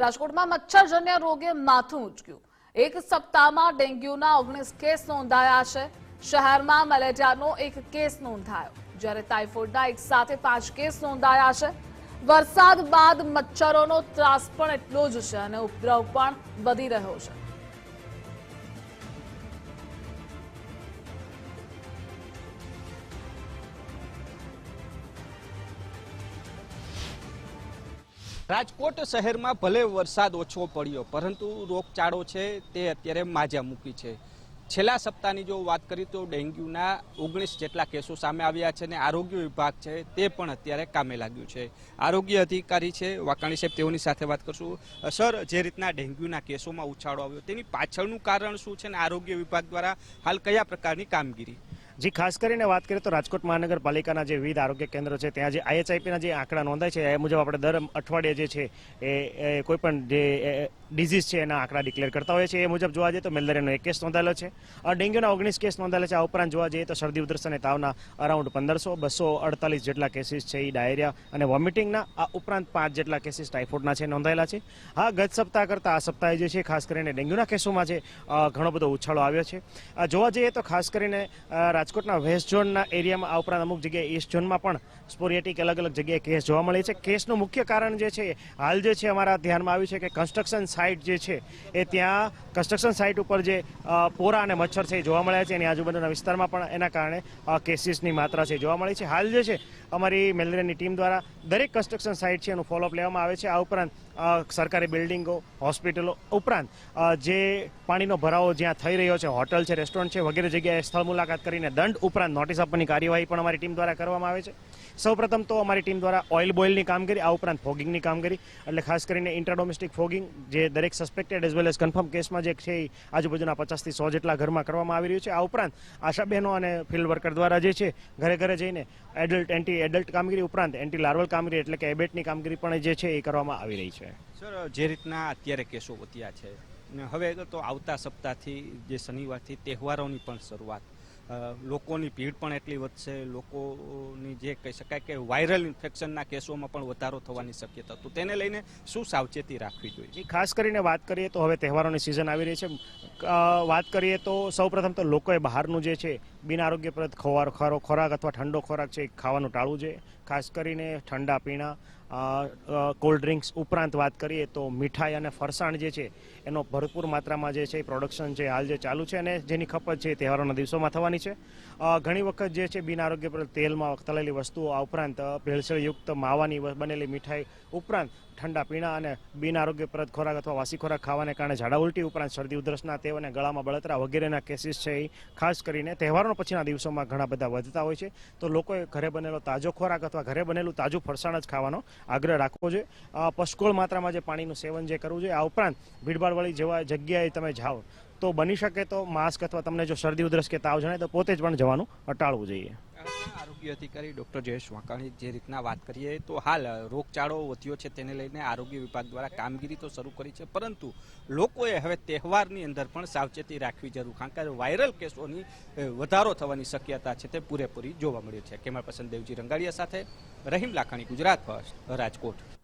રાજકોટમાં મચ્છરજન્ય રોગે માથું ઉંચક્યું। એક સપ્તાહમાં ડેન્ગ્યુના 19 કેસ નોંધાયા છે। શહેરમાં મેલેરિયાનો એક કેસ નોંધાયો, જ્યારે ટાઇફોઇડના એક સાથે 5 કેસ નોંધાયા છે। વરસાદ બાદ મચ્છરોનો ત્રાસ પણ એટલો જ છે અને ઉપદ્રવ પણ વધી રહ્યો છે। રાજકોટ શહેરમાં ભલે વરસાદ ઓછો પડ્યો, પરંતુ રોગચાળો છે તે અત્યારે માજા મૂકી છે। છેલ્લા સપ્તાહની જો વાત કરીએ તો ડેન્ગ્યુના 19 જેટલા કેસો સામે આવ્યા છે અને આરોગ્ય વિભાગ છે તે પણ અત્યારે કામે લાગ્યું છે। આરોગ્ય અધિકારી છે વાકાણી સાહેબ, તેઓની સાથે વાત કરશું। સર, જે રીતના ડેન્ગ્યુના કેસોમાં ઉછાળો આવ્યો તેની પાછળનું કારણ શું છે અને આરોગ્ય વિભાગ દ્વારા હાલ કયા પ્રકારની કામગીરી? જી, ખાસ કરીને વાત કરીએ તો રાજકોટ મહાનગરપાલિકાના જે વિવિધ આરોગ્ય કેન્દ્રો છે ત્યાં જે IHIPના જે આંકડા નોંધાય છે એ મુજબ આપણે દર અઠવાડિયે જે છે એ કોઈ પણ જે ડિઝીઝ છે એના આંકડા ડિક્લેર કરતા હોય છે। એ મુજબ જોવા જઈએ તો મેલેરિયાનો 1 કેસ નોંધાયેલો છે, ડેન્ગ્યુના 19 કેસ નોંધાયેલા છે। આ ઉપરાંત જોવા જઈએ તો શરદી ઉધરસ અને તાવના અરાઉન્ડ 248 જેટલા કેસીસ છે એ ડાયરિયા અને વોમિટિંગના, આ ઉપરાંત 5 જેટલા કેસીસ ટાઇફોઇડના છે નોંધાયેલા છે। હા, ગત સપ્તાહ કરતાં આ સપ્તાહે જે છે ખાસ કરીને ડેન્ગ્યુના કેસોમાં છે ઘણો બધો ઉછાળો આવ્યો છે। જોવા જઈએ તો ખાસ કરીને રાજકોટના વેસ્ટ ઝોનના એરિયામાં, આ ઉપરાંત અમુક જગ્યાએ ઈસ્ટ ઝોનમાં પણ સ્પોરિયાટિક અલગ અલગ જગ્યાએ કેસ જોવા મળે છે। કેસનું મુખ્ય કારણ જે છે હાલ જે છે અમારા ધ્યાનમાં આવ્યું છે કે કન્સ્ટ્રક્શન સાઇટ જે છે એ ત્યાં કન્સ્ટ્રક્શન સાઇટ ઉપર જે પોરા અને મચ્છર છે એ જોવા મળ્યા છે, એની આજુબાજુના વિસ્તારમાં પણ એના કારણે કેસીસની માત્રા છે જોવા મળી છે। હાલ જે છે અમારી મેલેરિયાની ટીમ દ્વારા દરેક કન્સ્ટ્રક્શન સાઇટ છે એનું ફોલોઅપ લેવામાં આવે છે। આ ઉપરાંત સરકારી બિલ્ડિંગો, હોસ્પિટલો ઉપરાંત જે પાણીનો ભરાવો જ્યાં થઈ રહ્યો છે, હોટલ છે, રેસ્ટોરન્ટ છે વગેરે જગ્યાએ સ્થળ મુલાકાત કરીને દંડ ઉપરાંત નોટિસ આપવાની કાર્યવાહી પણ અમારી ટીમ દ્વારા કરવામાં આવે છે। સૌપ્રથમ તો અમારી ટીમ દ્વારા ઓઇલ બોઇલની કામગીરી, આ ઉપરાંત ફોગિંગની કામગીરી, એટલે ખાસ કરીને ઇન્ટરડોમેસ્ટિક ફોગિંગ જે દરેક suspected as well as confirm કેસમાં જે છે આજુબાજુના 50 થી 100 જેટલા ઘરમાં કરવામાં આવી રહ્યું છે। આ ઉપરાંત આશા બહેનો અને ફિલ્ડ વર્કર દ્વારા જે છે ઘરે ઘરે જઈને એન્ટી એડલ્ટ કામગીરી ઉપરાંત એન્ટી લાર્વલ કામગીરી એટલે કે એબેટની કામગીરી પણ જે છે એ કરવામાં આવી રહી છે। સર, જે રીતના અત્યારે કેસો વધ્યા છે ને હવે તો આવતા સપ્તાહથી જે શનિવારથી તહેવારોની પણ શરૂઆત, લોકોની ભીડ પણ એટલી વધશે, લોકોની જે કહી શકાય કે વાયરલ ઇન્ફેક્શનના કેસોમાં પણ વધારો થવાની શક્યતા, તો તેને લઈને શું સાવચેતી રાખવી જોઈએ? ખાસ કરીને વાત કરીએ તો હવે તહેવારોની સિઝન આવી રહી છે। વાત કરીએ તો સૌપ્રથમ તો લોકોએ બહારનું જે છે બિન આરોગ્યપ્રદ ખોરાક અથવા ઠંડો ખોરાક છે ખાવાનું ટાળવું જોઈએ। ખાસ કરીને ઠંડા પીણા, કોલ્ડ ડ્રિંક્સ ઉપરાંત વાત કરીએ તો મીઠાઈ અને ફરસાણ જે છે એનો ભરપૂર માત્રામાં જે છે પ્રોડક્શન છે હાલ જે ચાલુ છે અને જેની ખપત છે તહેવારોના દિવસોમાં થવાની છે। ઘણી વખત જે છે બિન આરોગ્યપ્રદ તેલમાં તળેલી વસ્તુઓ, આ ઉપરાંત ભેળસેળયુક્ત માવાની બનેલી મીઠાઈ ઉપરાંત ઠંડા પીણા અને બિન આરોગ્યપ્રદ ખોરાક અથવા વાસી ખોરાક ખાવાને કારણે ઝાડા ઉલટી ઉપરાંત શરદી ઉધરસના તેવ અને ગળામાં બળતરા વગેરેના કેસીસ છે એ ખાસ કરીને તહેવારો પછીના દિવસોમાં ઘણા બધા વધતા હોય છે। તો લોકોએ ઘરે બનેલો તાજો ખોરાક અથવા ઘરે બનેલું તાજું ફરસાણ જ ખાવાનો આગ્રહ રાખવો જોઈએ। પુષ્કળ માત્રામાં જે પાણીનું સેવન જે કરવું જોઈએ। આ ઉપરાંત ભીડભાડવાળી જેવા જગ્યાએ તમે જાઓ તો બની શકે તો માસ્ક અથવા તમને જો શરદી ઉધરસ કે તાવ જણાય તો પોતે જ પણ જવાનું ટાળવું જોઈએ। આરોગ્ય અધિકારી ડોક્ટર જયેશ વાકાણી, જે રીતના વાત કરીએ તો હાલ રોગચાળો વધ્યો છે તેને લઈને આરોગ્ય વિભાગ દ્વારા કામગીરી તો શરૂ કરી છે, પરંતુ લોકોએ હવે તહેવારની અંદર પણ સાવચેતી રાખવી જરૂર, કારણ કે વાયરલ કેસોની વધારો થવાની શક્યતા છે તે પૂરેપૂરી જોવા મળી છે। કેમેરા પર્સન દેવજી રંગાડિયા સાથે રહીમ લાખાણી, ગુજરાત ફર્સ્ટ, રાજકોટ।